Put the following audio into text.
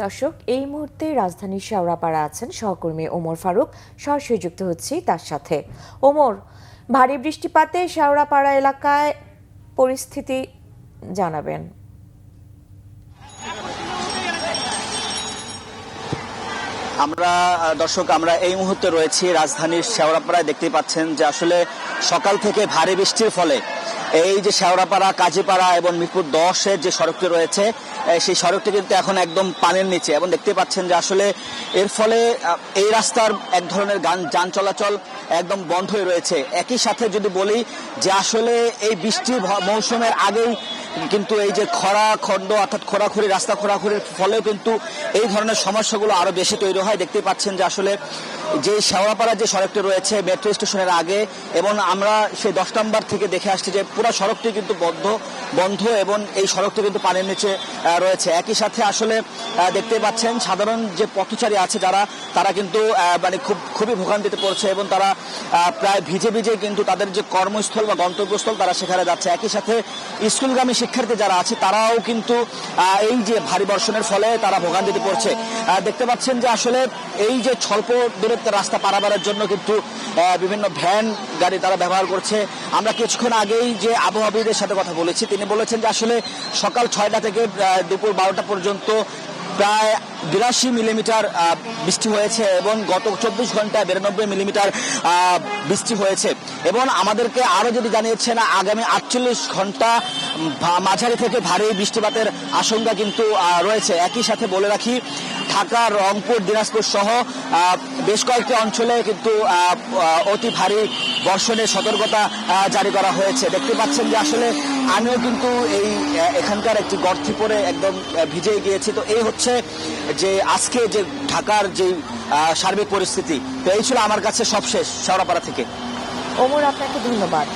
দর্শক, এই মুহূর্তে রাজধানীর শেওড়াপাড়া আছেন সহকর্মী ওমর ফারুক। সরাসরি যুক্ত হচ্ছি তার সাথে। ওমর, ভারী বৃষ্টিপাতে শেওড়াপাড়া এলাকায় পরিস্থিতি জানাবেন। আমরা এই মুহূর্তে রয়েছি রাজধানীর শেওড়াপাড়ায়। দেখতেই পাচ্ছেন যে আসলে সকাল থেকে ভারী বৃষ্টির ফলে এই যে শেওড়াপাড়া, কাজীপাড়া এবং মিরপুর 10-এর যে সড়কটি রয়েছে সেই সড়কটি কিন্তু এখন একদম পানির নিচে, এবং দেখতে পাচ্ছেন যে আসলে এর ফলে এই রাস্তার এক ধরনের যান চলাচল একদম বন্ধ হয়ে রয়েছে। একই সাথে যদি বলি যে আসলে এই বৃষ্টির মৌসুমের আগেই কিন্তু এই যে খণ্ড অর্থাৎ খোঁড়াখুড়ি, রাস্তা খোঁড়াখুড়ির ফলেও কিন্তু এই ধরনের সমস্যাগুলো আরো বেশি তৈরি হয়। দেখতেই পাচ্ছেন যে আসলে যে শেওড়াপাড়া যে সড়কটি রয়েছে মেট্রো স্টেশনের আগে, এবং আমরা সেই 10 নম্বর থেকে দেখে আসছি যে পুরো সড়কটি কিন্তু বন্ধ এবং এই সড়কটি কিন্তু পানির নিচে রয়েছে। একই সাথে আসলে দেখতে পাচ্ছেন সাধারণ যে পথচারী আছে তারা কিন্তু মানে খুবই ভোগান্তিতে পড়ছে, এবং তারা প্রায় ভিজে কিন্তু তাদের যে কর্মস্থল বা গন্তব্যস্থল তারা সেখানে যাচ্ছে। একই সাথে স্কুলগামী শিক্ষার্থী যারা আছে তারাও কিন্তু এই যে ভারী বর্ষণের ফলে তারা ভোগান্তিতে পড়ছে। দেখতে পাচ্ছেন যে আসলে এই যে স্বল্প দূরত্বের রাস্তা পারাবারের জন্য কিন্তু বিভিন্ন ভ্যান গাড়ি তারা ব্যবহার করছে। আমরা কিছুক্ষণ আগেই যে আবহাওয়াবিদের সাথে কথা বলেছি, তিনি বলেছেন যে আসলে সকাল 6টা থেকে দুপুর 12টা পর্যন্ত প্রায় 82 মিলিমিটার বৃষ্টি হয়েছে, এবং গত 24 ঘন্টায় 92 মিলিমিটার বৃষ্টি হয়েছে। এবং আমাদেরকে আরো যদি জানিয়েছেন আগামী 48 ঘন্টা মাঝারি থেকে ভারী বৃষ্টিপাতের আশঙ্কা কিন্তু রয়েছে। একই সাথে বলে রাখি, ঢাকা, রংপুর, দিনাজপুর সহ বেশ কয়েকটি অঞ্চলে কিন্তু অতি ভারী বর্ষণের সতর্কতা জারি করা হয়েছে। দেখতে পাচ্ছেন যে আসলে আমিও কিন্তু এখানকার একটি গর্তে পড়ে একদম ভিজে গিয়েছি। তো এই হচ্ছে যে আজকে যে ঢাকার যে সার্বিক পরিস্থিতি। তো এই ছিল আমার কাছে সবশেষ শেওড়াপাড়া থেকে। ওমর, আপনাকে ধন্যবাদ।